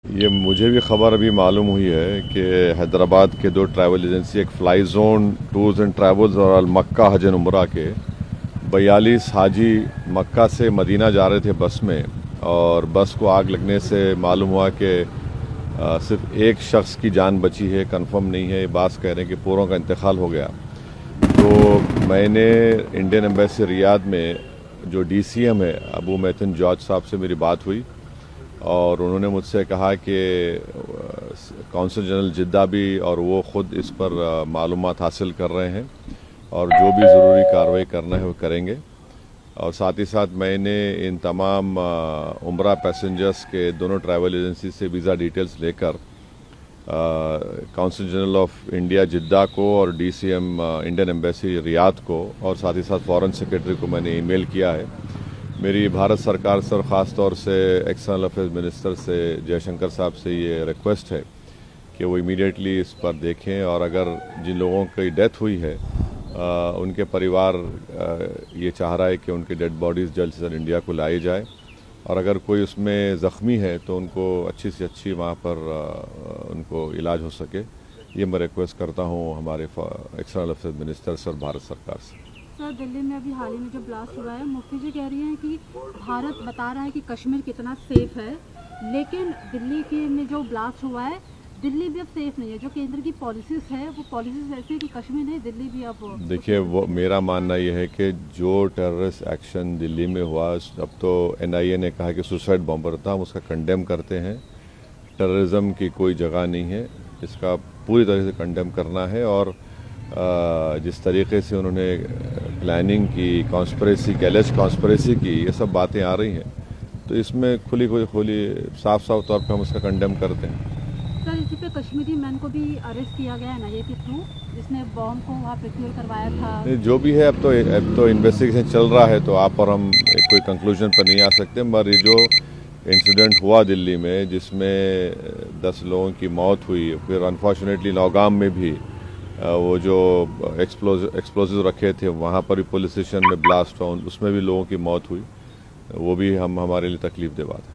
ये मुझे भी खबर अभी मालूम हुई है कि हैदराबाद के दो ट्रैवल एजेंसी, एक fly zone tours and travels और मक्का हज एंड उम्रा के 42 हाजी मक्का से मदीना जा रहे थे बस में, और बस को आग लगने से मालूम हुआ कि सिर्फ एक शख्स की जान बची है। कंफर्म नहीं है, ये बात कह रहे हैं कि पूरों का इंतकाल हो गया। तो मैंने इंडियन एम्बेसी रियाद में जो डीसीएम है अबू मैथिन जॉर्ज साहब से मेरी बात हुई, और उन्होंने मुझसे कहा कि कौंसल जनरल जिद्दा भी और वो ख़ुद इस पर मालूमात हासिल कर रहे हैं और जो भी ज़रूरी कार्रवाई करना है वो करेंगे। और साथ ही साथ मैंने इन तमाम उम्रा पैसेंजर्स के दोनों ट्रैवल एजेंसी से वीज़ा डिटेल्स लेकर कौंसल जनरल ऑफ इंडिया जिद्दा को और डीसीएम इंडियन एम्बेसी रियाद को और साथ ही साथ फॉरेन सेक्रेटरी को मैंने ईमेल किया है। मेरी भारत सरकार से और ख़ास तौर से एक्सटर्नल अफेयर्स मिनिस्टर से जयशंकर साहब से ये रिक्वेस्ट है कि वो इमीडिएटली इस पर देखें, और अगर जिन लोगों की डेथ हुई है उनके परिवार ये चाह रहा है कि उनकी डेड बॉडीज़ जल्द से जल्द इंडिया को लाई जाए, और अगर कोई उसमें ज़ख्मी है तो उनको अच्छी से अच्छी वहाँ पर उनको इलाज हो सके। ये मैं रिक्वेस्ट करता हूँ हमारे एक्सटर्नल अफेयर्स मिनिस्टर से और भारत सरकार से। सर, दिल्ली में अभी हाल ही में जो ब्लास्ट हुआ है, मुफ्ती जी कह रही हैं कि भारत बता रहा है कि कश्मीर कितना सेफ है, लेकिन दिल्ली के में जो ब्लास्ट हुआ है, दिल्ली भी अब सेफ नहीं है। जो केंद्र की पॉलिसीज है वो पॉलिसीज ऐसी है कि कश्मीर नहीं, दिल्ली भी अब देखिए, वो मेरा मानना ये है कि जो टेररिस्ट एक्शन दिल्ली में हुआ, अब तो एनआईए ने कहा कि सुसाइड बॉम्बर था, हम उसका कंडेम करते हैं। टेररिज्म की कोई जगह नहीं है, इसका पूरी तरह से कंडेम करना है। और जिस तरीके से उन्होंने प्लानिंग की, कॉन्स्पिरेसी की, एलिज कॉन्स्पिरेसी की, ये सब बातें आ रही हैं, तो इसमें खुली साफ तौर पे हम उसका कंडेम करते हैं। सर, इसी पे कश्मीरी मैन को भी अरेस्ट किया गया है ना, ये के थ्रू, जिसने बॉम्ब को वहाँ प्रोक्योर करवाया था। जो भी है, अब तो इन्वेस्टिगेशन चल रहा है, तो आप और हम कोई कंक्लूजन पर नहीं आ सकते। मगर ये जो इंसिडेंट हुआ दिल्ली में जिसमें 10 लोगों की मौत हुई, फिर अनफॉर्चुनेटली नौगाम में भी वो जो एक्सप्लोजिव रखे थे वहाँ पर भी पुलिस स्टेशन में ब्लास्ट हुआ, उसमें भी लोगों की मौत हुई। वो भी हमारे लिए तकलीफ दे बात है।